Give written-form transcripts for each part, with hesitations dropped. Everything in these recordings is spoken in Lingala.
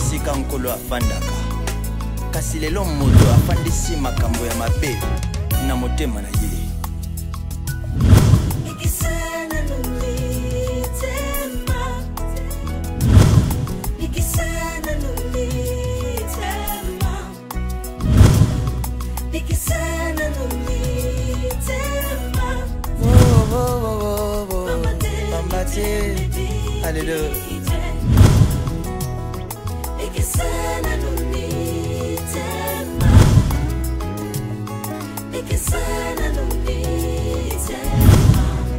esika nkolo afandaka kasi lelo moto afandisi makambo ya mabe na motema na ye. Alléluia.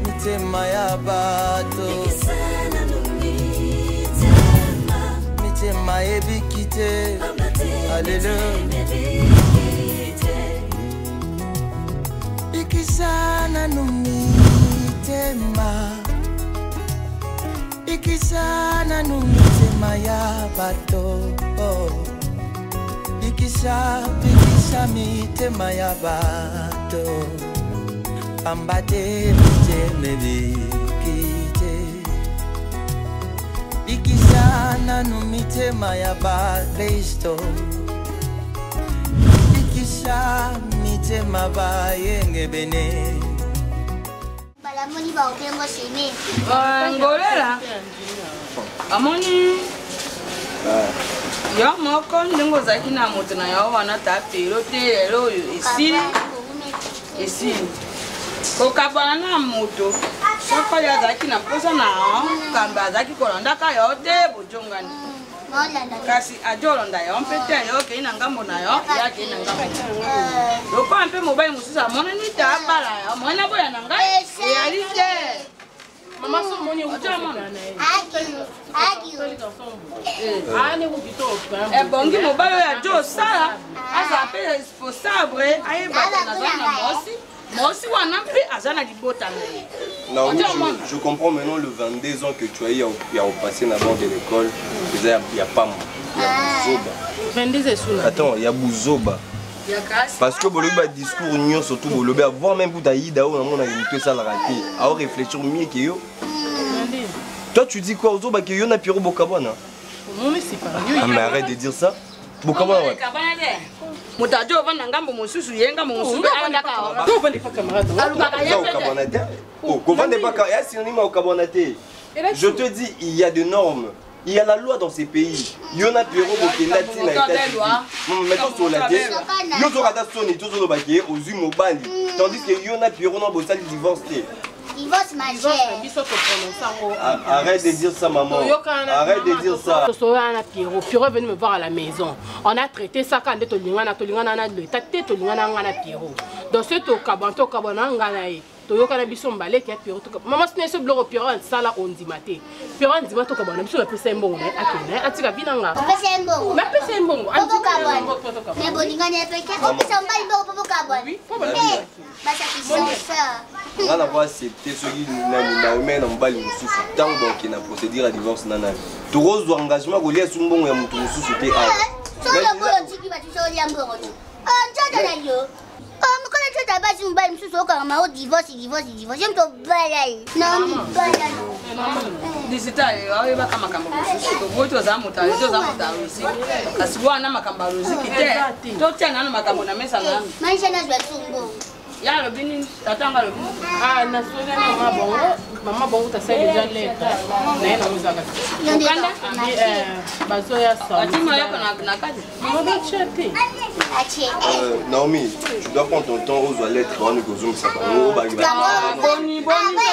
Mitema ya bato mitema ebikite. Alléluia. Ikisana numitema ikisana numitema ya bato ikisa mitema ya bato ambate miteme bikite ikisana numitema ya bakristo ikisa mitema bayenge bene. Ngolela amoni yo moko ndingo zaki na moto na yo wana tapelo te lelo ici ko kabana na moto soko ya zaki na posa na kamba zaki kolanda ka yo te bojongani kasi ajolonda yo mpete yo ke ina ngambo na yo ya ke ina ngambo loko ampe mobile mususa mona ni ta bala yo mona boya na ngai realite. Mama so moni ujamona bongi mobile ya jo sala asa ape responsable aye bata na zona mosi wana mpe azana libota na ye. Non, je comprends maintenant le 22 ans que tu as eu au passé dans de l'école. Il y a pas moi. Il y a Bouzoba. 22 ans sous. Attends, il y a Bouzoba. Parce que le discours union surtout le avoir même pour Daïda on a que ça la raté. À réfléchir mieux que yo. Toi tu dis quoi aux autres que yo na Piro Bokabana? Ah mais arrête de dire ça. Bokabana. Mutajo vana ngambo mususu yenga mususu andaka wa. Ko vende pas camarade. Oh, ko vende pas camarade. C'est synonyme au Kabonate. Je te dis il y a des normes. Il y a la loi dans ces pays. Il y a un bureau qui est là. Mettons sur la tête. Il y a un bureau qui est aux Umobali. Tandis qu'il y a un bureau dans le divorce. Divorce, ma chère. Arrête de dire ça, maman. Arrête de dire ça. Pierrot est venu me voir à la maison. On a traité ça quand on a dans ce toyo kana biso mbale ke Pierrot to mama sine so bloko Pierrot sala ondimate Pierrot ondimate to kabana biso na pesa mbongo na akena atika binanga pesa mbongo na pesa mbongo popo kabana me bolinga ne peke pesa mbali mbongo popo kabana oui popo basa kisonsa ngana kwa accepter ce qui na omena mbali mususu tango donc na procédure à divorce nana to rose engagement ko lia sumbongo ya mutu mususu te a so le bolo tiki ba so lia mbongo njata na yo mukole tata basi mbali msusu okanga o divorce mto balai non balai disitale awe baka makambo msusu to boto za mutale to za mutarusi kasi bwana makamba ruziki te to tena na makambo na mesa nami maisha na zwa tumbo ya robini tatanga robini na sonya na mama bongo ta sai déjà lettre na ina muzaka kanda bazo ya sa atima yako na kazi mama chete Naomi, tu dois prendre ton temps aux toilettes pour nous gozoum ça.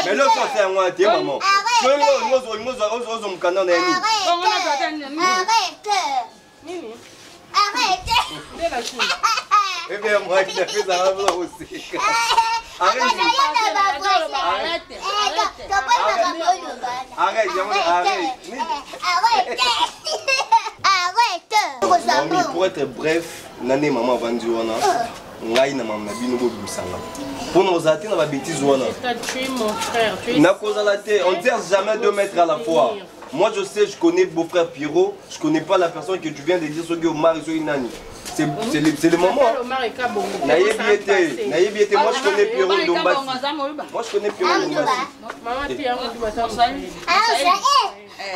Mais le fait c'est moi t'es maman. Arrête. Eh bien moi je fais ça aussi. Arrête. Pour être bref, nane maman vendu wana. Ngai na maman bino bo busanga. Pour nous atteindre na ba bêtise wana. Tu es mon frère, tu es. Na cause la tête, on tire jamais 2 mètres à la fois. Moi je sais, je connais beau-frère Pierrot, je connais pas la personne que tu viens de dire sur Omar et sur Inani. C'est le moment. Naïbiété, moi je connais Pierrot Dombasi. Moi je connais Pierrot Dombasi.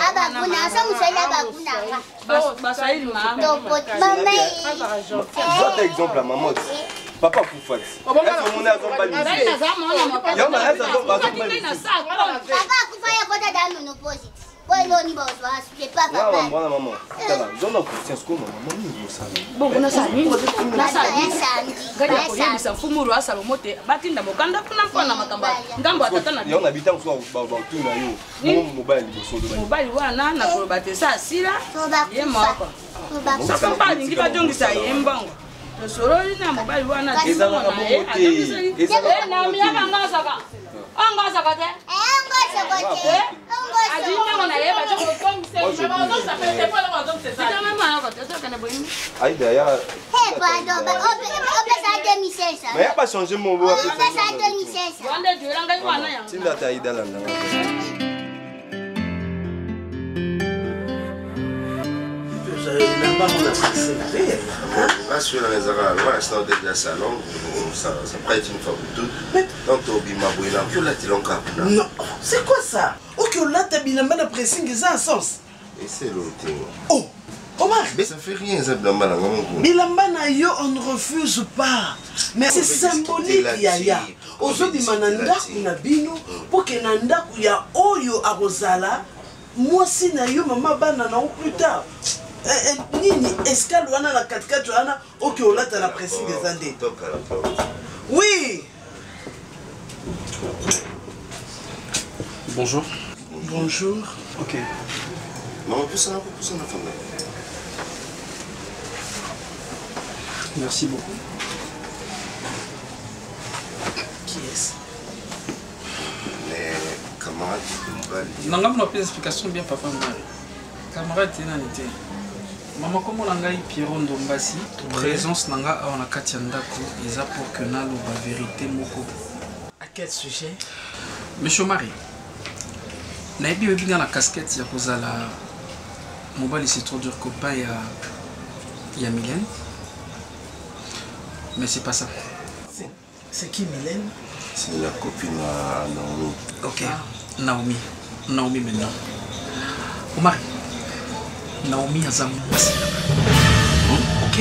Abakuna, ça vous fait la bakuna. Votre exemple à maman. Papa Koufat. Est-ce que mon âge pas lycée? Papa Koufat est côté d'un monoposit. Ouais, non, il va se c'est pas papa. Voilà, maman. J'en ai conscience que maman, bon, on a ça. On a ça. Gari ça fumuru asa mote batinda mokanda kuna mpona makamba ngambo atata na yo na bitan so ba tout na yo mobile boso do mobile wana na ko batesa sila ye moko so papa lingi bajongisa ye mbongo to soroli na mobile wana ezala na mote na mi anga saka te ajina ngona ye bacho ko kongse mama ndo sa fait te pala ndo se sa mama ko to kana boyini aïda ya pardon on peut ça 2500 mais y a pas changé mon mot on peut ça 2500 wande duranga wana ya tinda ta aïda là Parce que les Arabes, ça de salon, ça prête une fois pour toutes. Donc, tu as non, c'est quoi ça? Ok, là, tu as bien la pressing, ça a sens. Et c'est l'autre. Oh, Omar. Mais ça fait rien, ça Bilambana. Bilambana, yo, on ne refuse pas. Mais c'est symbolique, Yaya. Aujourd'hui, mananda kuna bino, pour que nanda kuya oyo arosala, moi si na yo mama bana na plus tard. Nini escale wana la 4x4 wana ok là t'as la pressing des années. Oui. Bonjour. Bonjour. Ok. Non, plus ça, Merci beaucoup. Qui est-ce? Les camarades de Nanga m'a fait explication bien papa Mari. Camarade t'es maman comme on a eu Pierron Dombasi, présence nanga on a Katiandako, ils a pour que na la vérité moko. À quel sujet? Monsieur Mari, na ebi bien la casquette ya kozala mobile c'est trop dur copain ya Mylène. Mais c'est pas ça. C'est qui Mylène? C'est la copine à Naomi. Ok, Naomi maintenant. Omar, Naomi a zam. Ok,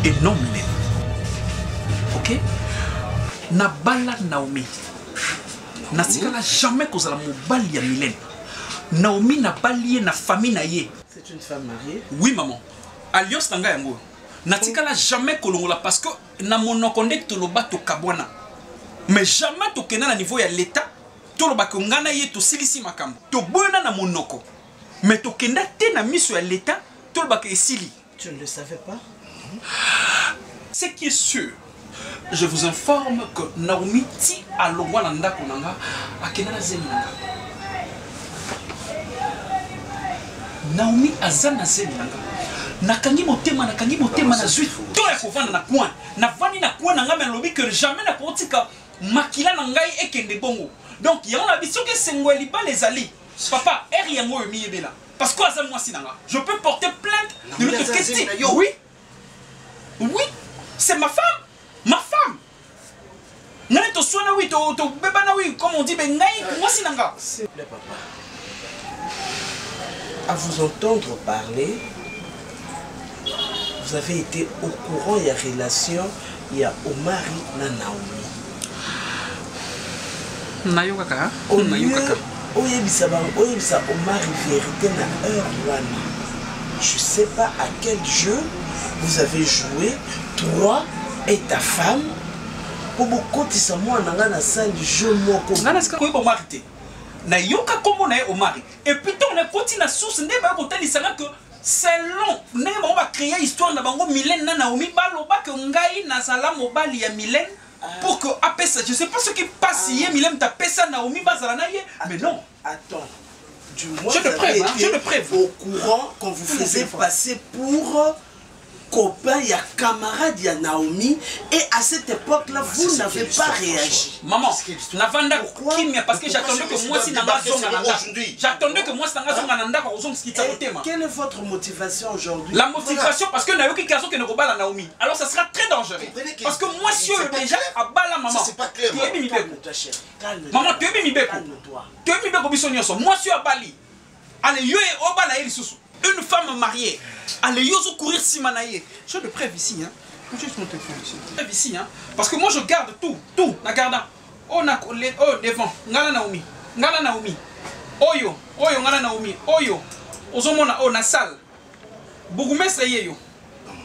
et non Mylène. Ok, na bala Naomi. Na sikala jamais cause la mobile ya Mylène. Naomi n'a pas lié na famille na ye. C'est une femme mariée? Oui maman. Alliance tanga yango. Na tikala jamais kolongola parce que na monokonde to loba to kabwana. Mais jamais to kena na niveau ya l'état to loba ko ngana ye to silisi makambo. To bona na monoko. Mais to kenda te na miso ya l'état to loba ke sili. Tu ne le savais pas? Ce qui est sûr, je vous informe que Naomi ti alongwa na ndako nanga akena na zemi nanga. Naomi azana zemi nanga. Nakangi motema na zui to ya kovanda na coin. Na vani na coin nanga mais lobi que jamais na kotika makila na ngai ekende bongo. Donc il y a une vision que sengweli pas les alliés. Papa, yango mi yebela. Parce que azam moi sinanga. Je peux porter plainte de l'autre question. Oui. Oui, c'est ma femme. Ma femme. Nani to soina oui to beba na oui comme on dit ben ngai moi sinanga. S'il vous plaît papa. À vous entendre parler, vous avez été au courant, il y a relation, il y a Omari na Naomi. Nayo kaka. Nayo kaka. Oyebisa Omari vérité na heure wana. Je sais pas à quel jeu vous avez joué, toi et ta femme, pour beaucoup de ça moi nanga na salle du jeu moko. Nana ska ko Omari te. Na yoka kombo na Omari. Et puis on a continué source ndeba ko talisanga que selon ndenge bango ba créer histoire na bango Mylène na Naomi baloba que ngai na sala mobali ya Mylène pour que apesa je sais pas ce qui passe hier Mylène t'a pesa Naomi bazala na ye mais non. Attends. Du moins, je le préviens. Au courant qu'on vous faisait passer pour copain, il y a camarade, il y a Naomi, et à cette époque-là, vous n'avez pas réagi. Maman, Navanda, parce que j'attendais que moi, si j'attendais que moi, si quelle est votre motivation aujourd'hui? La motivation, parce que Naomi qui ne roba la Naomi. Alors ça sera très dangereux. Parce que moi, si je déjà à bala maman. C'est pas clair. Calme-toi. Maman, tu es mi beko. Calme-toi. Tu es mi beko bisonioso. Moi, si je à Bali. Allez, yo et Oba na lisusu. Une femme mariée. Allez, yo zo courir si manaye. J'ai de preuves ici, hein. Juste mon téléphone ici. Preuves ici, hein. Parce que moi je garde tout, na garda. Oh na devant. Ngala Naomi. Ngala Naomi. Oyo ngala Naomi. Oyo. Ozomona na salle. Bourgmestre yo.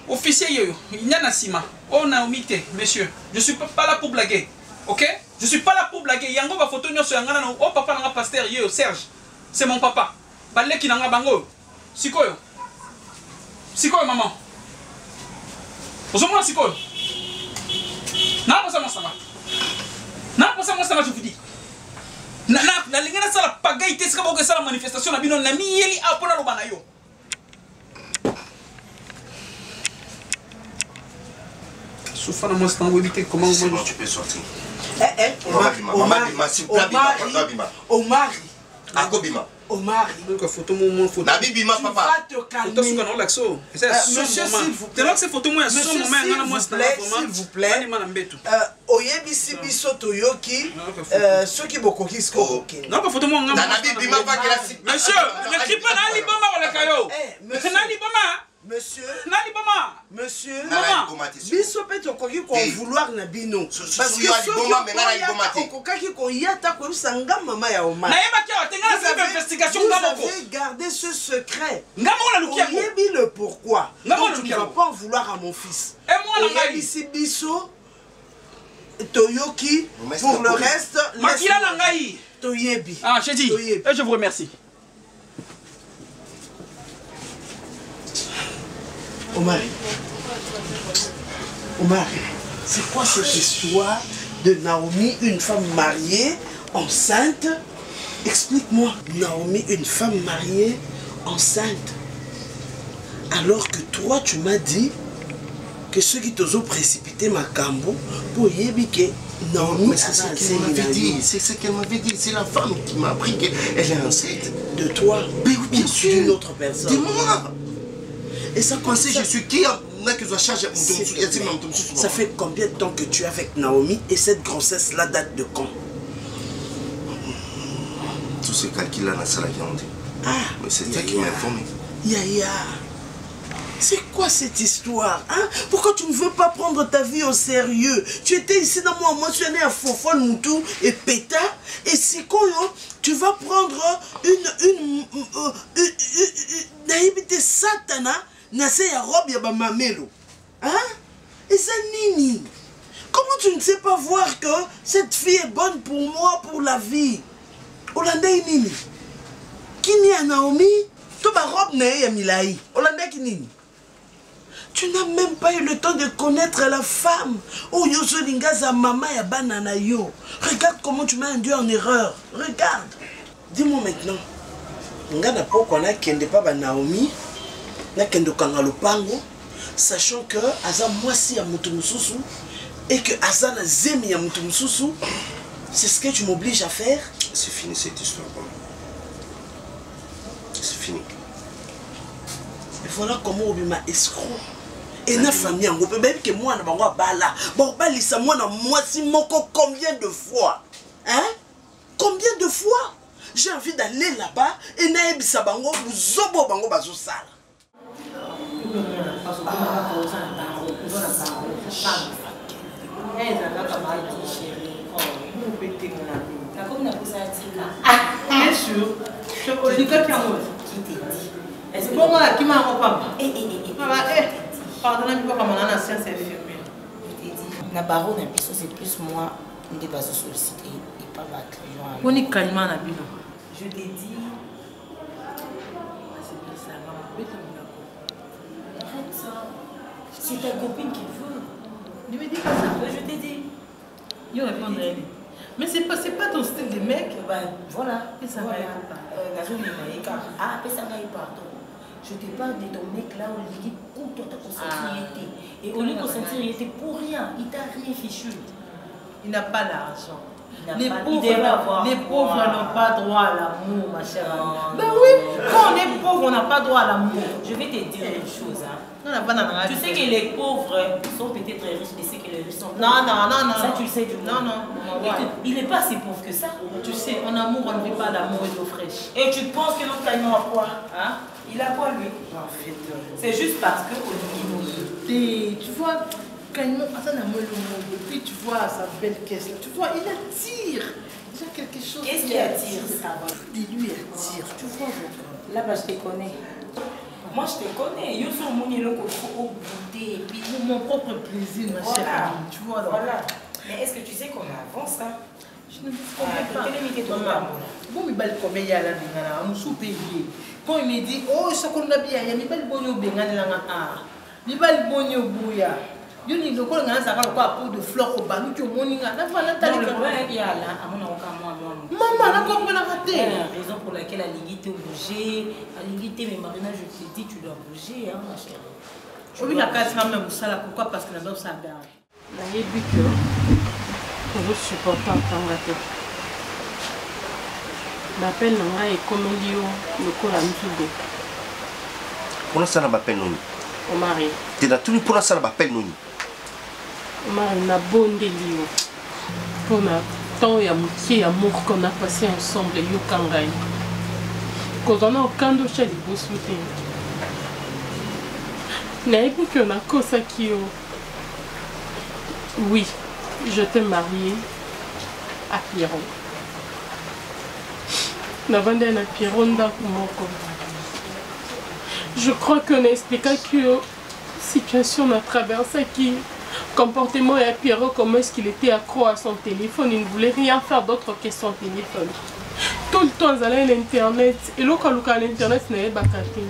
Officier yo. Nyana Sima. Oh Naomi te, monsieur. Je suis pas là pour blaguer. OK? Je suis pas là pour blaguer. Yango ba photo nyoso ngala na oh papa nga pasteur yo Serge. C'est mon papa. Baleki nanga bango. Sikoyo. Sikoyo maman. Ozomona sikoyo. Na posa mosama. Na posa mosama je vous dis. Na lingana sala pagaille te ska boke sala manifestation na bino na miyeli apona lo bana yo. Soufana moi c'est en webité comment moi tu peux sortir. Omar. Akobima. Omar. Donc photo mon photo. Na bibima papa. Photo sur canal l'axo. Monsieur s'il vous plaît. C'est photo moi son moment ngana moi s'il vous plaît. Oyebisi biso toyoki soki bokoki sko. Non pas photo moi ngana. Na bibima pas que la monsieur, ne crie pas na libama wala kayo. Na libama. Monsieur, monsieur, biso pe tokoki ko vouloir na bino parce que okokaki koyata ko sanga mama ya Omar. Na yeba ki atenga na investigation ngamo ko. Gardez ce secret. Ngamo la lukia. Yebi le pourquoi. Donc tu ne vas pas en vouloir à mon fils. Et moi la ngai ici biso toyoki pour le reste makila na ngai. Toyebi. Ah, j'ai dit. Et je vous remercie. Omar, c'est quoi cette histoire de Naomi, une femme mariée, enceinte? Explique-moi. Naomi, une femme mariée, enceinte. Alors que toi, tu m'as dit que ceux qui t'ont précipité ma cambo pour yébike Naomi, c'est ce qu'elle m'avait dit. C'est ce qu'elle m'avait dit. C'est la femme qui m'a appris qu'elle est enceinte. De toi? Mais oui, bien sûr. D'une autre personne. De moi. Et ça pensait je suis qui ça fait combien de temps que tu es avec Naomi et cette grossesse là date de quand? Tous ces calculs là ça la viande. Ah, mais c'est toi qui m'as informé. Yaya, c'est quoi cette histoire, hein? Pourquoi tu ne veux pas prendre ta vie au sérieux? Tu étais ici dans moi mentionné à Fofon Moutou et Péta et c'est quoi, tu vas prendre une naïbité satana. Nase ya robe ya ba mamelo. Hein? Et ça nini? Comment tu ne sais pas voir que cette fille est bonne pour moi, pour la vie? Hollandais nini? Kini ya Naomi? To ba robe na ya Milaï. Hollandais nini? Tu n'as même pas eu le temps de connaître la femme. Oh yo zolinga za mama ya banana yo. Regarde comment tu m'as induit en erreur. Regarde. Dis-moi maintenant. Ngana poko na kende pa ba Naomi. Sachant que Aza Mwasi ya Mutumususu et que Aza na Zemi ya Mutumususu, c'est ce que tu m'obliges à faire. C'est fini cette histoire. C'est fini. Et voilà comment on m'a escroc. Et na famille en groupe, même que moi na bango bala. Bon balisa moi na Mwasi moko combien de fois? Hein? Combien de fois? J'ai envie d'aller là-bas et na ebisa bango buzobo bango bazo sala. Bien sûr. Est-ce que moi qui m'a papa? Pardonnez-moi comme on a la science infirmière. Na barreau na biso c'est plus moi qui ne pas solliciter et pas battre. On est calmement na bino. Je t'ai dit. C'est ta copine qui veut. Ne me dis pas ça. Je t'ai dit. Il répond à elle. Mais c'est pas ton style de mec. Ben voilà. Et ça va Ah, pardon. Je te parle de ton mec là où il dit où toi ta consentir était. Et au lieu de consentir, il était pour rien. Il t'a rien fichu. Il n'a pas l'argent. Les pauvres n'ont pas droit à l'amour, ma chère amie. Ben oui, quand on est pauvre, on n'a pas droit à l'amour. Je vais te dire une chose. Hein. Tu sais que les pauvres sont peut-être riches, mais c'est que les riches sont pauvres. Non. Ça, tu le sais du Non. Il n'est pas si pauvre que ça. Tu sais, en amour, on ne vit pas d'amour et d'eau fraîche. Et tu penses que notre Caïman a quoi? Hein? Il a quoi, lui? En fait, c'est juste parce que tu vois, Caïman, et puis tu vois sa belle caisse là. Tu vois, il attire. Il y a quelque chose. Qu'est-ce qui attire ça? Il lui attire. Tu vois, là, bah, je te connais. Moi, je te connais. Je suis mon beauté. Pour mon propre plaisir, ma chère amie. Tu vois, voilà. Mais est-ce que tu sais qu'on avance, hein? Je ne comprends pas. Bon, il va le combien il y a là, on sous-payé. Quand il me dit, oh, ce qu'on a bien, il y a pas le bon yo bengan là, il va le bon yo bouya. Il y a le col dans sa peau de fleurs au bas, nous qui au morning là, voilà, t'as le problème il y a là, à mon avocat, maman, là, comment on a raté? Il y a une raison pour laquelle la lignité obligée, la lignité, mais Marina, je te dis, tu dois bouger, hein, ma chère. Oui, la case même ça là, pourquoi? Parce que la dose ça garde. Il y a des que je supporte en tant que l'appel n'a et comme le courant de pour l'instant, on m'appelle Noni. Au mari. Tu as tout pour l'instant, on m'appelle Noni. Au mari, on a bon délire. Pour le temps et amour qu'on a passé ensemble, yo kangai. Quand on a aucun de chez les beaux soutiens. N'a pas qu'on a cosa qui oui, je t'ai marié à Pierrot. Je crois qu'on a expliqué que situation a traversé qui comportement et Pierrot, comment est-ce qu'il était accro à son téléphone, il ne voulait rien faire d'autre que son téléphone. Tout le temps, il allait à l'internet et là, quand il allait à l'internet, il n'avait pas capté.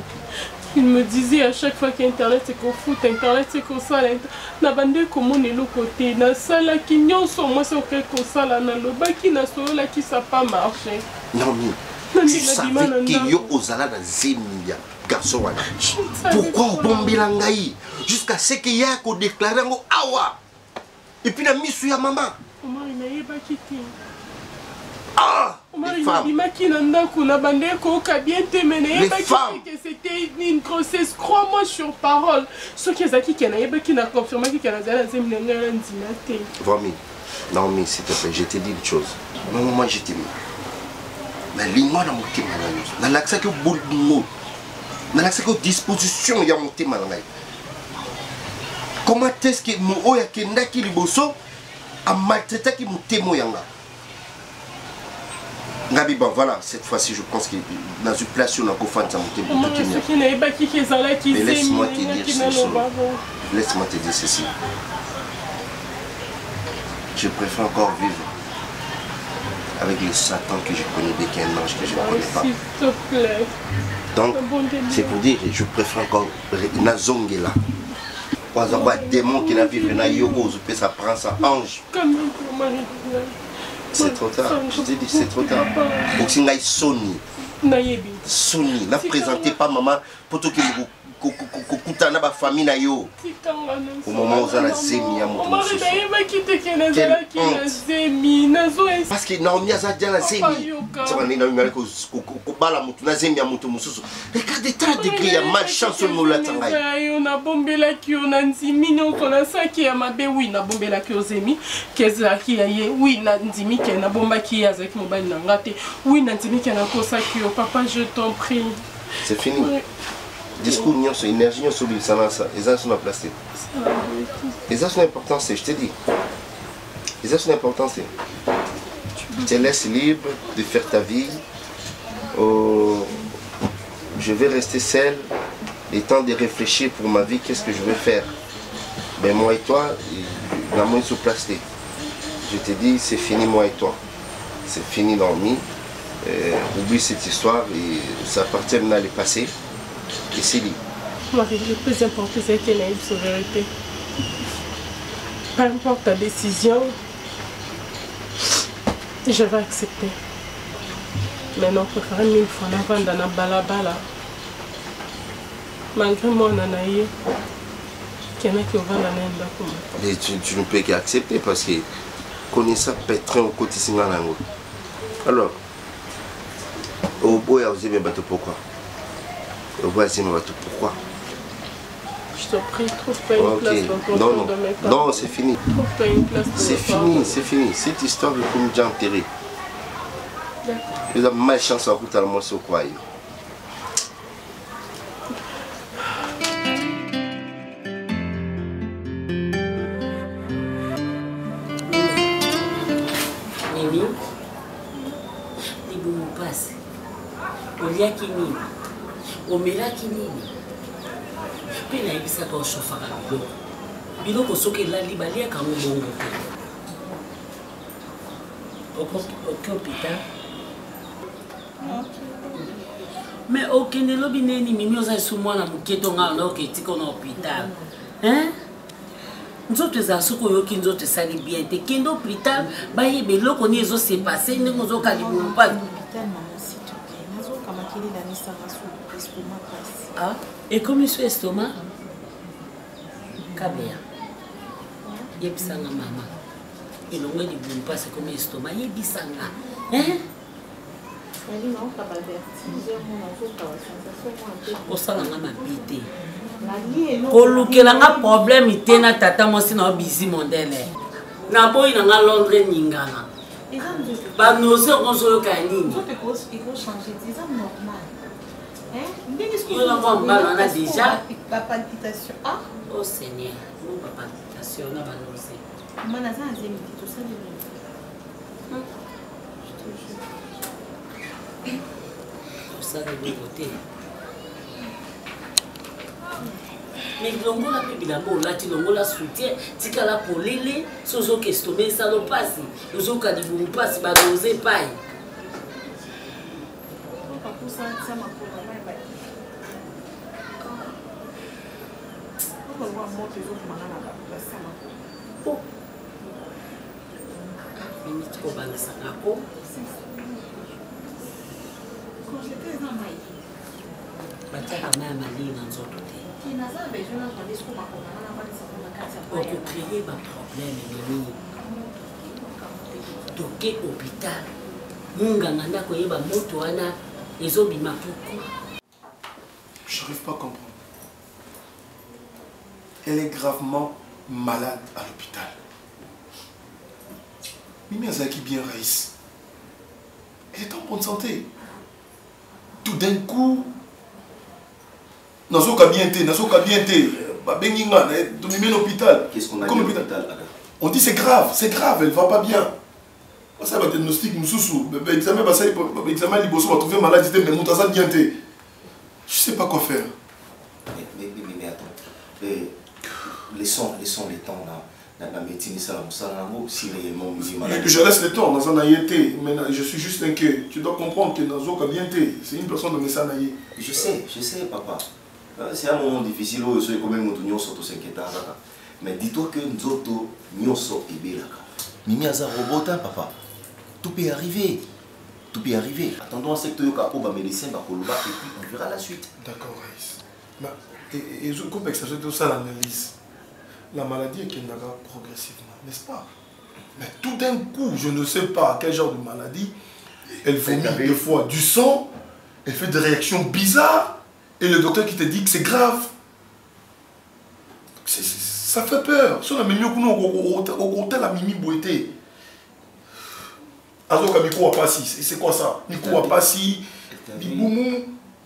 Il me disait à chaque fois qu'Internet c'est qu'on fout, Internet c'est qu'on ça, na bande comment on est l'autre côté, na sala qui n'y a sur moi c'est auquel qu'on ça là, na le bas qui n'a sur là qui ça pas marché. Non mais tu savais qu'il y a aux alades à Zémia, garçon. Pourquoi on bombe l'angaï jusqu'à ce qu'il y a qu'on déclare en awa et puis la mise sur la maman. Comment il n'a pas quitté? Ah! Les femmes. Les femmes. Que c'était une grossesse, crois-moi sur parole. Ce qui est qui n'a confirmé qu'il y a Vomi, non mais s'il te plaît, je te dis une chose. Moi je t'aime. Mais l'imam dans mon thème, dans l'accès que boule de mots, dans l'accès que disposition il y a mon thème. Comment est-ce que mon oya kenda qui liboso a maltraité qui mon thème yanga? Nabi, bon voilà, cette fois-ci je pense que dans une place où on a fait ça, mais laisse-moi te dire ceci. Laisse-moi te dire ceci. Je préfère encore vivre avec le Satan que je connais dès qu'un ange que je ne connais pas. S'il te plaît. Donc, c'est pour dire que je préfère encore na zongela. Par exemple, un démon qui n'a vécu na yogo, je peux ça prendre ça ange. C'est trop tard, je te dis, c'est trop tard. Donc, si on Sony, Sony, n'a présenté pas maman pour tout qu'il y a famille na yo. Au moment où on a zémi à mon tour. Parce que Naomi a dit na zémi. Tu vois, na zémi à mon tour. Regardez, t'as degré, il y a malchance au moula tangaï. On a bombé la qui on a nzimi, on a ça qui a mabé, oui, na bombé la qui aux zémi, qu'est-ce qui a yé, oui, na nzimi qui a bomba qui a avec mobile nangate, oui, na nzimi qui a cosa qui au papa, je t'en prie. C'est fini. Discours, énergie, ça les uns sont en plastique. Les uns sont importants, je te dis. Les uns sont importants, c'est. Tu te laisses libre de faire ta vie. Je vais rester seul, le temps de réfléchir pour ma vie, qu'est-ce que je vais faire. Mais moi et toi, la main sous plastique. Je te dis, c'est fini, moi et toi. C'est fini dans le nid. Oublie cette histoire et ça appartient maintenant à le passé. Et c'est libre. Marie, le plus important c'est qu'elle ait une vérité. Peu importe ta décision, je vais accepter. Mais non, je préfère 1000 fois avant dans la balabala. Malgré moi, on a eu qu'il y en a qui vont dans l'Inde. Tu ne peux qu'accepter parce que connaissant pétrin au quotidien. Alors, au bout, vous avez battu pourquoi? Au bout, vous avez battu pourquoi? Je te prie, trouve pas une place dans ton non, de mes parents. Non, c'est fini. Trouve pas une place dans c'est fini, c'est fini. Cette histoire, il faut me dire enterrer. Vous avez malchance à route à la moitié au quoi. Mimi, libu mupasi. Oliaki nini? Omelaki nini? Pe na yebisaka oshofaka biloko. Biloko soki elali baliaka ngo bongo te. Oke hôpital. Mais okende lobi neni Mimi oza esu mwana moke to nga na oketika na hôpital. Hein? Nzoto eza soki oyoki nzoto esali bien te kende hôpital bayeba eloko nini ezose passe ndenge ozoka libumu mpasi. Ah, et comme je suis estomac, Kabea, yebisanga maman. Et l'on dit bon pas c'est comme estomac, yebisanga. Hein? Osalanga mabite. Kolukelanga problème itena tata mosi na busy mondele. Na boy na Londres ningana. Ba nose konso ka nini? Il faut changer, c'est normal. On a déjà la palpitation. Ah? Oh Seigneur, non pas palpitation, on a balancé. Manaza a zémi, tout ça de tout ça de côté. Mais longo la pibi la bo, lati longo la soutien, tika la polele, sozo kestomé ça no passe. Nous au kadibu passe ba doser paille. Ça m'a J'arrive pas à comprendre. Elle est gravement malade à l'hôpital. Mimi Azaki bien Raïs. Elle est en bonne santé. Tout d'un coup, Nazoka bien été, Nazoka bien été. Benginga, de Mimi l'hôpital. Qu'est-ce qu'on a dit à l'hôpital? On dit c'est grave, elle va pas bien. Ça va diagnostic, nous sous. Examen, examen, il va trouver maladie, mais Moutaza bien été. Je sais pas quoi faire. Mais attends. Laissons les temps dans la médecine, ça si réellement je laisse le temps dans un aïeté, mais je suis juste inquiet. Tu dois comprendre que Nazo a bien été. C'est une personne de Messa Naïe. Je sais, papa. C'est un moment difficile où je suis quand même s'inquiéter. Mais dis-toi que Nzoto Nyoso est bien. Mimi Aza robota, papa. Tout peut arriver. Tout peut arriver. Attendons à ce que tu aies médecin, et puis on verra la suite. D'accord, Raïs. Et je coupe avec ça, tout ça l'analyse. La maladie est qu'elle n'a pas progressivement, n'est-ce pas? Mais tout d'un coup, je ne sais pas quel genre de maladie, elle vomit des fois du sang, elle fait des réactions bizarres, et le docteur qui te dit que c'est grave. Ça fait peur. Si on a mis au hôtel à Mimi Boité. Azoka Miko Apassi, c'est quoi ça? Miko Apassi, Biboumou.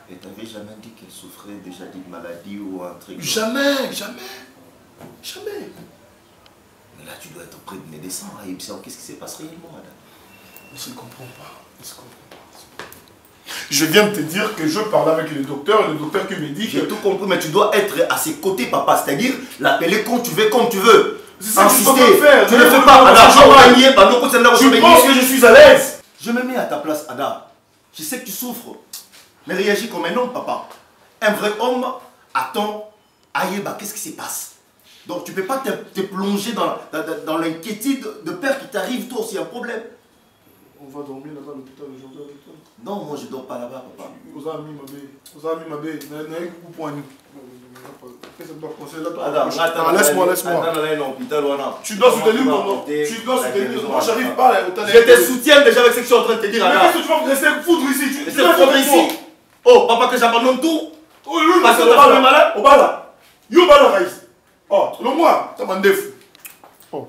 Elle t'avait jamais dit qu'elle souffrait déjà d'une maladie ou un truc? Jamais. Mais là, tu dois être auprès de médecin. Qu'est-ce qui se passe réellement, madame? Je ne comprends pas. Je viens de te dire que je parle avec le docteur qui me dit que... J'ai tout compris, mais tu dois être à ses côtés, papa. C'est-à-dire l'appeler quand tu veux, comme tu veux. C'est ça que je peux faire. Tu ne fais pas, Ada. Tu penses que je suis à l'aise? Je me mets à ta place, Ada. Je sais que tu souffres. Mais réagis comme un homme, papa. Un vrai homme attend. Aïeba, qu'est-ce qui se passe? Donc tu ne peux pas te plonger dans l'inquiétude de père qui t'arrive, toi aussi un problème. On va dormir là-bas à l'hôpital aujourd'hui avec toi. Non, moi je dors pas là-bas, papa. Aux amis, ma belle. Aux amis, ma belle. Laisse-moi. Tu dois soutenir mon nom. Tu dois soutenir. Moi, j'arrive pas à l'hôtel. Je te soutiens déjà avec ce que je suis en train de te dire. Mais qu'est-ce que tu vas me rester foutre ici? Tu vas foutre ici. Oh, papa, que j'abandonne tout. Parce que tu vas me malade. Au bas là. Yo, bas là, Raïs. Oh, le moi, ça m'a défou. Oh.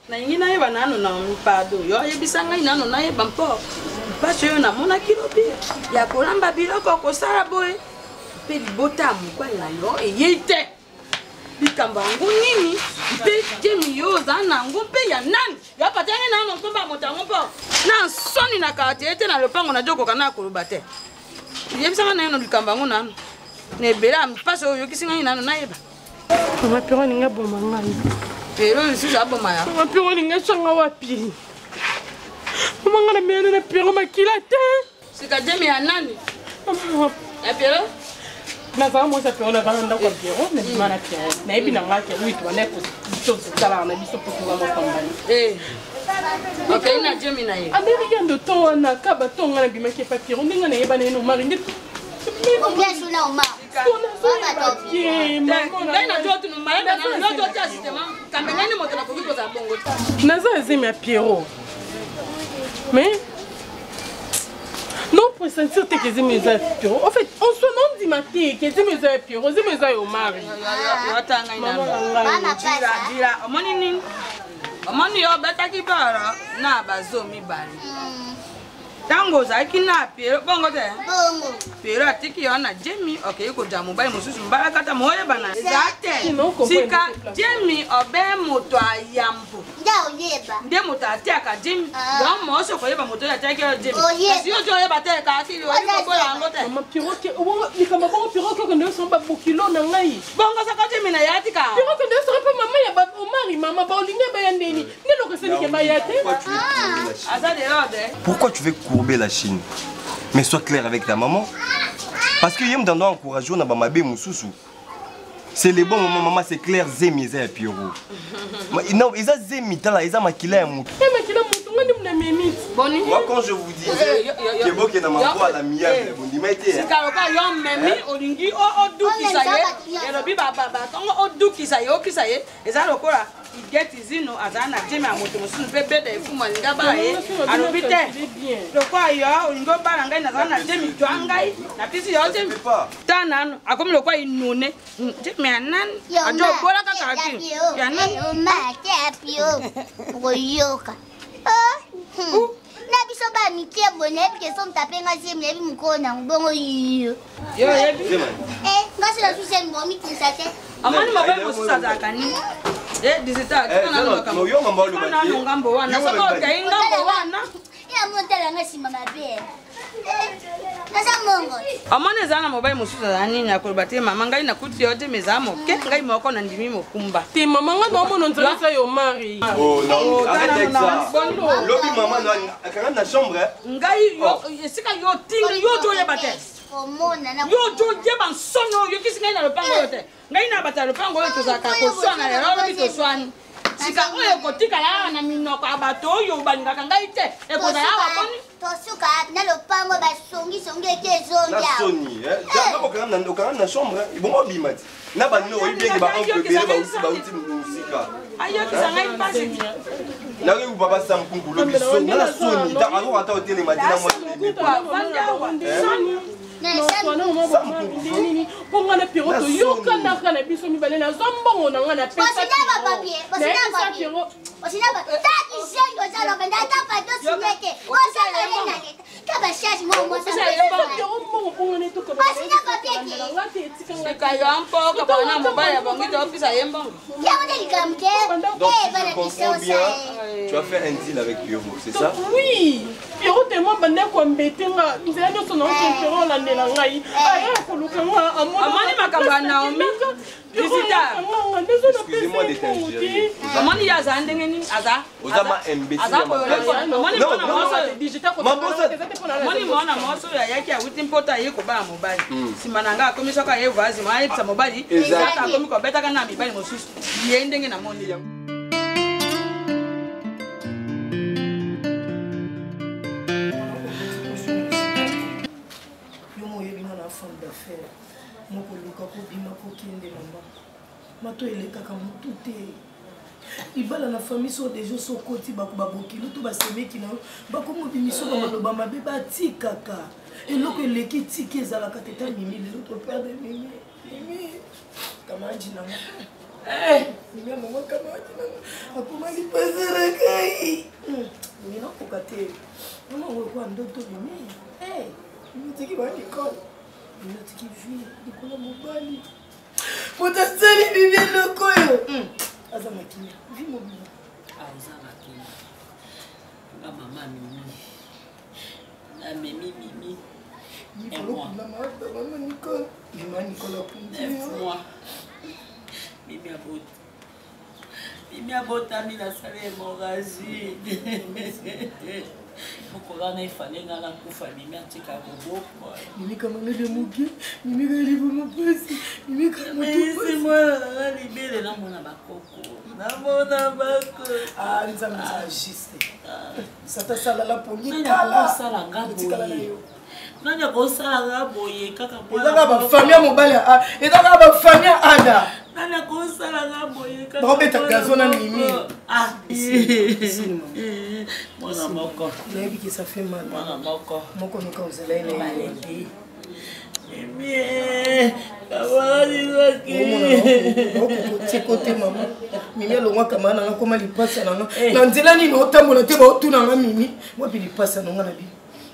nalingi nayeba nano na mipado yo oyebisa ngai nano nayeba mpo mpasi oyo namonaki lobi ya kolamba biloko kosala boye mpe libota ya mobali na yo eyei te likambo yango nini mpe jemi yo oza nango mpe ya nani yo patangi nano nkomba moto yango mpo na nsoni na kala te ete na lopango na jokoka na koloba te yebisanga na yo na likambo yango nano na ebele ya mpasi oyo oyokisi ngai nano nayeba mama pero ninga boma ngai pero lisusu aboma ya mama pero ninga sanga wapi mama nga na mene na pero makila te sika jemi ya nani ya pero nazala mwasi apero na vana ndako ya pero na bima na pero nayebi na ngai pero itu wana totalaka na biso mpo tunga mopambani okei na jemi na ye anderigando to wana kaba to nga na bimaki epa pero ndenge nayeba na ye no mari nde naza ezemi ya Pierrot mais non pressentir te que ezemi eza ya Pierrot en fait on soit non ndima te que ezemi eza ya Pierrot ezemi eza ya Omari omoni nini omoni yo betaki bara na bazomi bali tango ozalaki na Pierrot bongo te Pierrot atiki yo na jemi okei koja mobali mosusu mbalakata moyebana eza te sika jemi obe moto ayambo nde moto atiaka jemi yo mosi okoyeba moto oyo atiaki yo jemi kasi yo oyoyeba te kasi olikobola yango te likambo bongo Pierrot kaka nde osomba bokilo na ngai bongo saka jemi na ye atika Pierrot nde osomba mpe mama ya Omari mama baolingi baya ndeni nde lokesenike baya te aza de ode. Pourquoi tu veux courber la Chine? Mais sois clair avec ta maman. Parce que yem dans encouragé on a bamabé moussousou. C'est les bons moments maman c'est clair zemi za Pierrot. Non, ils a zemi tala ils a makila ya mutu. Makila mutu ngani mna memiti. Boni. Moi quand je vous disais que boke na mambo la miable bondi maite. Sikaroka yo memi olingi o dukisa ye. Elobi baba tongo o dukisa ye okisa ye. Eza lokola igeti zino azana jemi amoto mususu pe beda efuma linga ba ye. Alobi te. Lokola yo olingo bala ngai na zana jemi twangai na pisi yo jemi. Tanano akomi lokola inone. Jemi anan ajo bola kaka ki. Ya nan ma te apio. Oyoka. Na biso ba mike bone ke som tapenga jemi ebi mukona mbongo yo. Yo ebi. Ngasi la suse mbomi tisate. Amani mabai mususa zakani. Disita kana no yo mama lu ba. Kana ngambo wana. Soko kai ngambo wana. Ya montela ngasi mama be. Nasa mongo. Amane zana mabai mususa zani ya kolbate mama ngai na kuti yote mezamo. Ke ngai moko na ndimi mokumba. Te mama nga no mono nzalisa yo Omari. Oh non, arrête ça. Lobi maman na na chambre. Ngai yo sika yo tingi yo joye bate. Yo joye ban sono yo kisi ngai na lopango yote. Ngai na bata lopango yote zaka ko swana lero lobi to swani. Sika oyo kotika la na minoko abato oyo balingaka ngai te. Ekoza ya waboni. Tosuka na lopango basongi ke zonga. La Sony, ja ko kana na chambre, ibongo bimati. Na ba no oyibenge ba oncle bele ba uti musika. Ayo kisangai pasi. Na ke baba sam kungu lobi so na Sony da alo ata hotel madina mo. Ponga na Pierrot to yoka na kana biso mibale na zombongo na ngana pesa. Osina ba taki jengo za lo benda ta pa do sineke. Osina le na ke. Kaba charge mo sa. Osina ba peke. Sika yampo ka bana mobile bangi to office ayembo. Ya on est comme Donc tu comprends bien, tu vas faire un deal avec Pierrot, c'est ça? Oui. Pierrot tellement bande ko mbetenga. Nzela no sono Pierrot la nela ngai. Aya ko lukanga amani makamba Naomi. Excusez-moi d'être ingéré. Comment il y a ça? Ozama imbécile. femme d'affaires moko luka ko bima ko kende mama mato elekaka mutu te ibala na famille so déjà so koti bakuba bokilo to basemeki na bakomo bimiso ba maloba mabe batikaka eloko eleki tiki ezalaka teta mimi lelo to père de mimi mimi kamaji na mimi mama kamaji na akoma lipazara kai mimi na kokate mama ngoko ndoto mimi mimi tiki ba nikol mimi tiki vi nikola mobali potasali bibi lokoyo aza makini vi mobili aza makini nga mama mimi na mimi mimi maman Nicole Mimi abotami na sala hémorragie. Mokolana ifale nga na kufa mimi atika koboko. Mimi kama ngade muki, mimi kali bomo pesi, mimi kama tu mwana libele na mona bakoko. Na mona bako. Nzambe za juste. Sata sala la pongitala. Sala ngabo. Nanya kosala ngaboye kaka mwana. Ezaka ba famille mobile ezaka ba famille ada. Nanya kosala ngaboye kaka. Robeta gazona mimi. Mwana moko. Nabi ki ça fait mal. Mwana moko. Moko nika uzela ile baleki. Mimi kawali waki. Moko côté maman. Mimi alongwa kama na koma lipasa na na nzela ni no tambola te ba otuna nga mimi. Moi bi lipasa na nga na bi.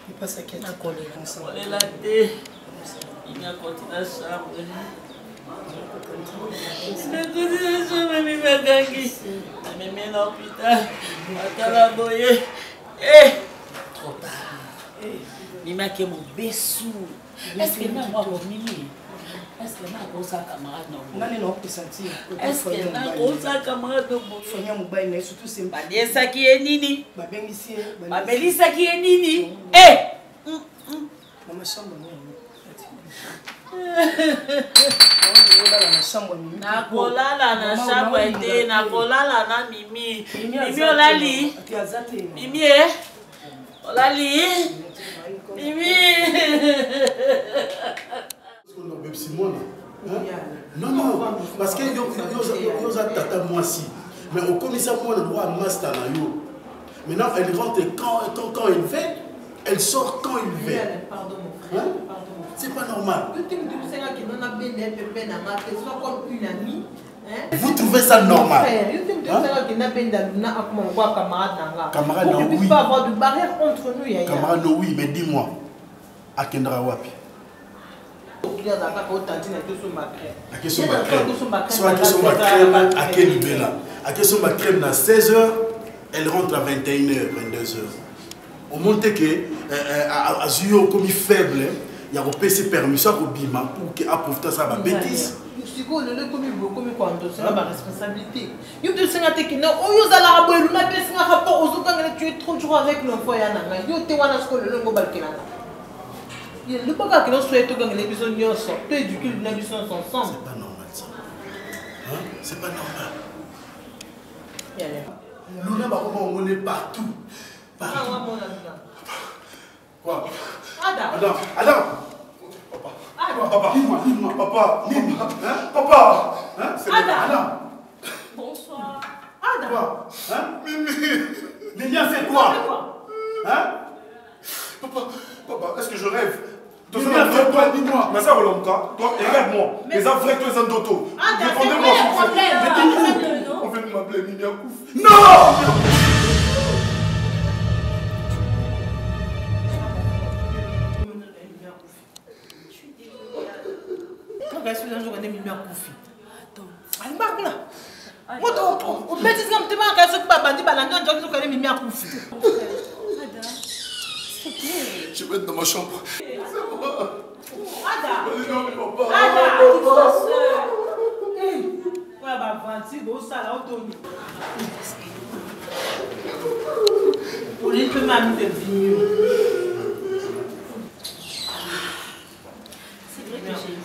Il passe à quel accord on est là il y a continué à chambre mais continué chambre mais magangi mais mais l'hôpital atala boye trop tard mima ke mon besu est-ce que moi moi mimi est-ce que na ko sa camarade non nani no pressentir est-ce que na ko sa camarade non fonya mobile na surtout c'est ba desa ki enini ba bengisi ba belisa ki enini na mashamba nakolala na shamba ete nakolala na mimi mimi olali mimi olali mimi non, non, parce que yo za tata moi si. Mais au commissaire moi le droit master na yo. Maintenant elle rentre quand elle veut, elle sort quand elle veut. Pardon mon frère. C'est pas normal. Vous trouvez ça normal? Camarade, oui. Il ne peut pas avoir de barrière entre nous. Camarade, oui, mais dis-moi, à Kendra Wapi? La question de la crème. Soit la question de la crème, à quel niveau là? La question de la crème, à 16h, elle rentre à 21h, 22h. Au monte que, à Zuyo, comme il est faible, il y a un PC permission pour Bima, pour qu'il approuve ça, ma bêtise. C'est quoi le c'est la responsabilité. Tu es trop jours avec l'enfant. Le papa qui nous souhaite que les bisons sortent, tu éduques les bisons ensemble. C'est pas normal ça. Hein? C'est pas normal. Luna, on est partout. Quoi? Adam. Papa, dis-moi, papa. Hein? Papa. Hein? C'est Adam. Bonsoir. Adam. Quoi? Hein? Mimi a fait quoi? Hein? Papa, est-ce que je rêve? Mimi a fait quoi? Dis-moi. Mais ça, toi, regarde-moi. Les avrais, toi, les endottos. Défendez-moi. On veut m'appeler Mimi Akouf. Non! Je vais être dans ma chambre. Ada! na bavanti bosala otoni Pauline peut m'amener de vigno. C'est vrai que j'ai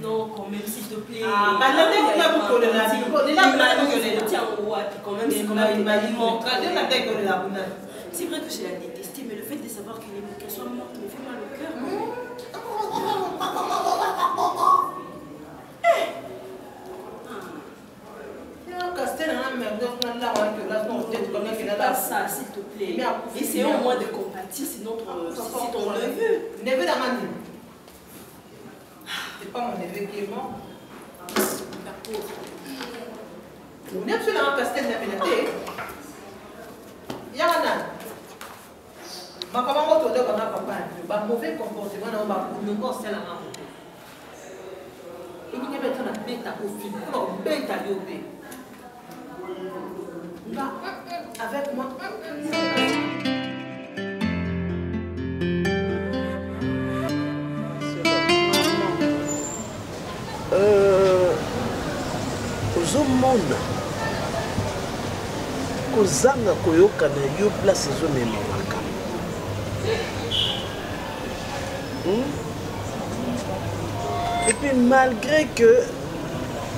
non, quand même, s'il te plaît. Ah, bah, là, on a beaucoup de la vie. C'est vrai que je l'ai détestée, mais le fait de savoir qu'elle soit morte me fait mal au cœur. Pas ça, s'il te plaît. Essayons au moins de compatir, c'est ton neveu. Neveu d'Amandine. C'est pas mon neveu qui est mort. La pauvre. On est absolument castel de la pénalité. Yana. Ma maman m'a dit qu'on a papa. Un mauvais comportement, on va nous conseiller la maman. Il y a maintenant la bête à au film. On a bête à l'obé. Avec moi. ozomona kozanga koyoka na yo place ezomema makambo et puis malgré que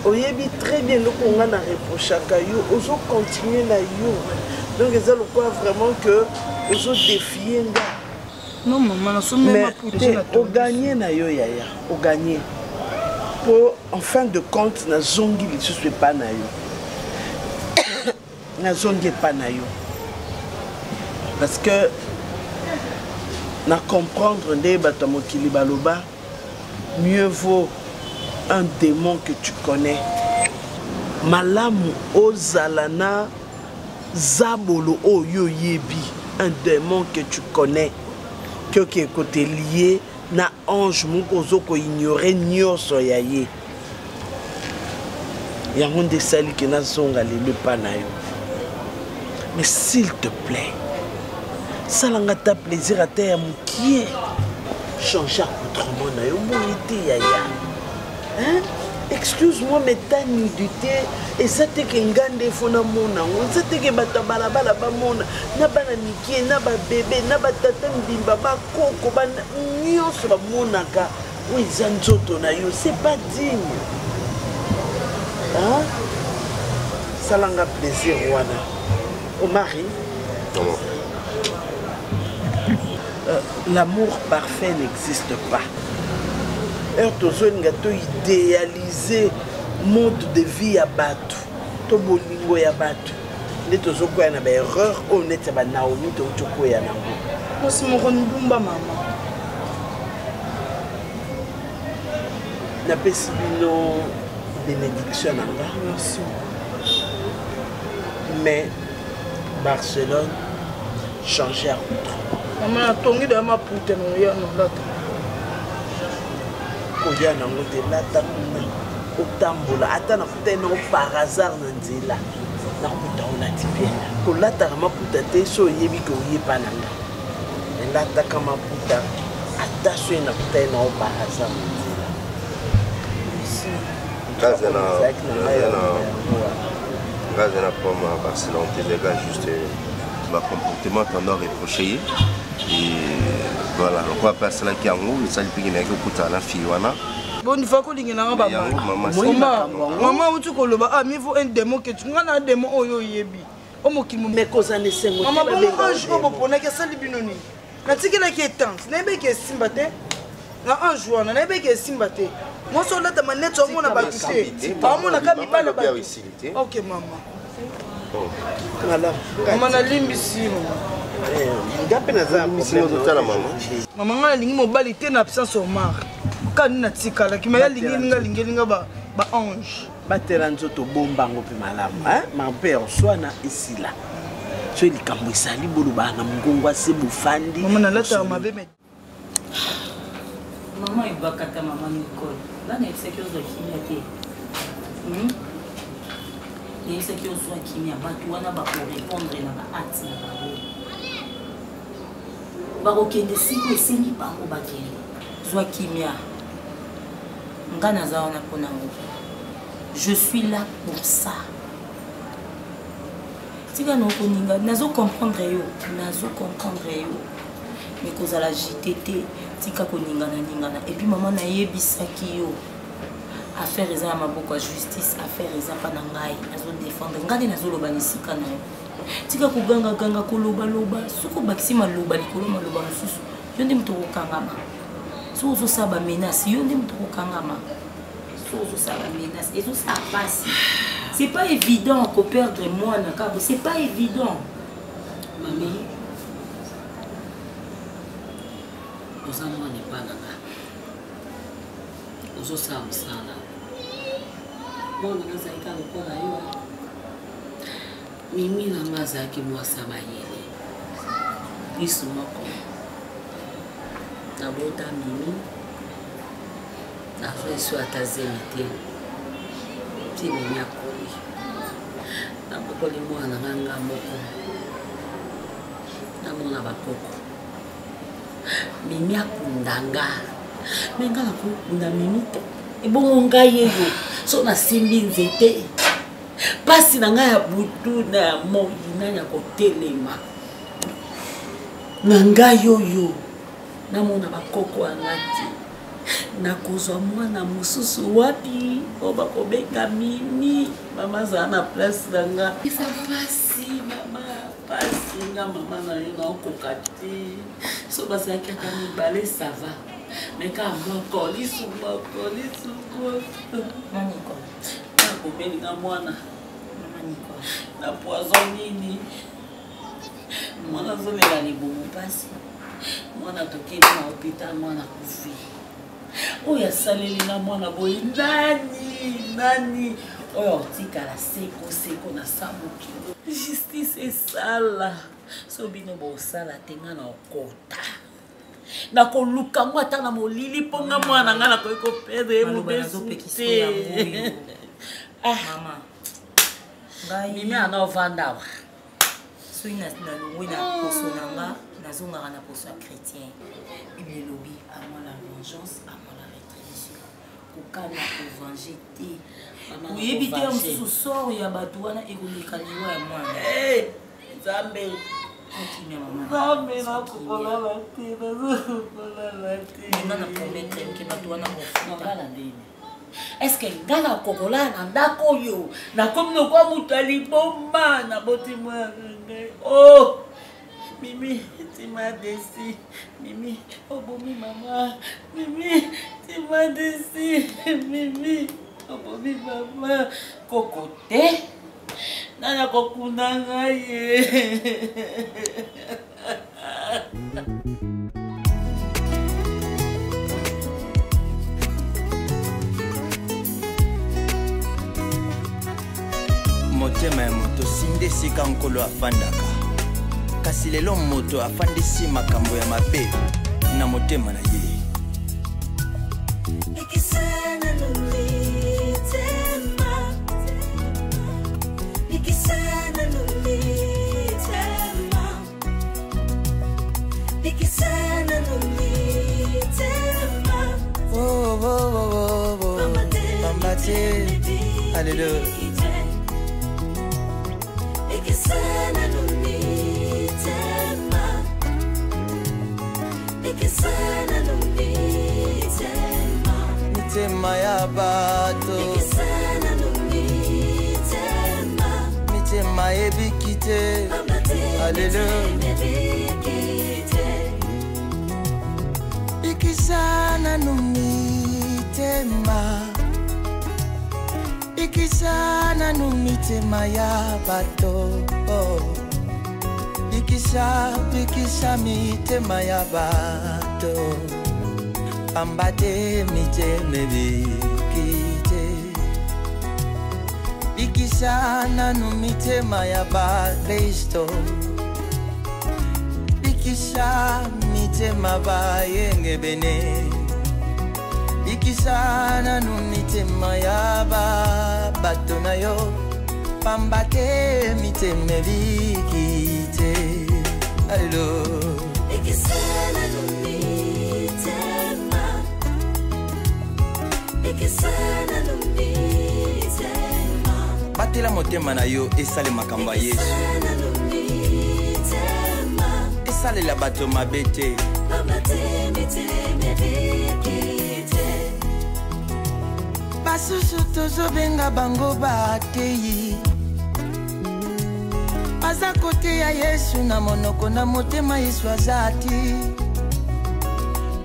oyebi très bien loko nga na reprochaka yo ozocontinue na yo donc eza lokola vraiment que ozodefie nga non maman mais oganye na yo yaya oganye pour en fin de compte nazongi lisusu epa na yo nazongi epa na yo parce que na comprendre nde bato ya mokili baloba mieux vaut un démon que tu connais malamu ozala na zabolo oyo yebi un démon que tu connais que côté lié na ange moko ozoko ignorer nyonso ya ye yango nde esali ke nazonga lelo epa na yo mais s'il te plaît salanga ta plaisir ata ya mokie change accoutrement na yo boye te yaya excuse-moi mais ta nudité eza teke nga nde fo namona yango eza teke bato ya balabala bamona na bana mikie na babebe na batata mbimba bakoko nyonso bamonaka oyo eza nzoto na yo c'est pas digne salanga plaisir wana omari l'amour parfait n'existe pas tozolinga toidéaliser mode de vie ya bato to bolingo ya bato nde tozokwea na baerreur oyo neti ya banaomi tokoya nango mosi moko ndumba mama napesi bino bénédiction na nga mais Barcelone changer à outre mama natongi da maputa no ya no lata koya nango te lata kuna otambola ata nakutai nango par hasard na nzela nakuta olati bien kolataka maputa te so oyebi ke oyepa na nga elataka maputa ata so nakutai nango par hasard na nzela ngaze na pomme à Barcelone te dégage juste ma comportement t'en a reproché et voilà on va passer là qui en haut ça lui pique na ko kuta na fi wana bon il faut ko lingina nga baba mama utu ko loba ah mi faut un démon que tu ngana démon oyo yebi o mokimo mais koza ne sengo mama bon ange ko bopona ke sali binoni na tikela ki etance na be ke simba te na ange wana na be ke simba te moi so lata manette so mona ba toucher ba mona ka mi pa na ba OK mama mama nalimbisi ngape naza mama nga nalingi mobali te na absence omar kani natikalaki me yalingelinga ba ange batela nzoto bombango mpe malamu mabe oswana esila so likambo esali boloba na mongongo ase bofandi mama nalataka mabe me mama ebakata mama Nicole bana yebisaki ozwa kimia te yebisaki ozwa kimia bato wana bakorépondre na baati na bango bakokende siko esengi bango bakende zwa kimia nga naza wana mpona ngo Je suis là pour ça. Tika no koninga, nazo comprendre yo. Mais cause à la JTT, tika koninga na ningana. Et puis maman na yebisaki yo. Affaire eza ya maboko ya justice, affaire eza pa na ngai. Nazo défendre. Ngade nazo loba nisika na yo. Tika kuganga ganga koloba loba. Soko bakisi maloba likolo maloba mosusu. Yo ndi muto kokangama. So zo saba menace, yo ndi muto kokangama. Et tout ça passe. C'est pas évident qu'on perdre moi dans cabo. C'est pas évident. Mamie, nous sommes pas là. Nous sommes ça là. Moi, nous sommes là. Mimi na maza ki moi ça va y aller. Ici moi comme. D'abord Mimi. Je suis à ta zélité. Tu m'as mis à courir. Je suis à la moko. Je suis à la coco. Mimi a kundanga. Mais nga la kunda mimi. Et bon on gagne yo. So na simbi nzete. Pasi na nga ya butu na mo ina ya kotelema. Nanga yo. Na mona ba koko angati. Nakozwa mwana mususu wapi oba kobenga Mimi mama za na place nanga isa pasi mama pasi nga mama na yona okokati so basa kaka ni balé ça va mais quand moko lisu nani ko na kobenga mwana nani ko na poison nini mwana zolela libumu pasi mwana tokeni na hôpital mwana kufi. Oya saleli na mwana boy nani oya tika la seko na samuki justice esala so bino bo sala tenga na okota na koluka mwata na molili ponga mwana ngala ko pede mu bezopekisi mama ngai Mimi ana ovanda so ina na wina posonanga nazonga na poso chrétien il lobby à moi la vengeance à moi la rétribution kokana ko venger te oui bité musu sort ya batwana ekolekaliwa ya mwana Nzambe continue maman Nzambe na kokola la te na promettre que batwana ko la ndeni. Est-ce que ngala kokola na ndako yo na comme no kwa mutali bomba na botima oh Mimi, tu m'as déçu. Mimi, oh bomi maman. Mimi, tu m'as déçu. Mimi, oh bomi maman. Kokote. Nana kokundanga ye. Motema ya moto sinde sika nkolo afandaka. Kasi lelo moto afandisi makambo ya mabe na motema na ye. Mambate, alléluia. Mitema ya bato mitema ebikite alléluia ikisana numitema ikisana numitema ya bato ikisa mitema ya bato ambate miteme bikite ikisana numitema ya bakristo ikisa mitema bayenge bene ikisana numitema ya bato na yo pambate miteme bikite alléluia ikisana numitema ikisana numitema Tikila motema na yo esale makambo ya Yesu. Esale la bato mabete. Basusu tozobenga bango bateyi. Baza kote ya Yesu na monoko na motema Yesu azati.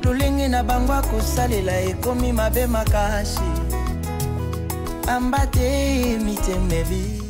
Lolenge na bango akosalela ekomi mabe makasi. Ambate mitemebi.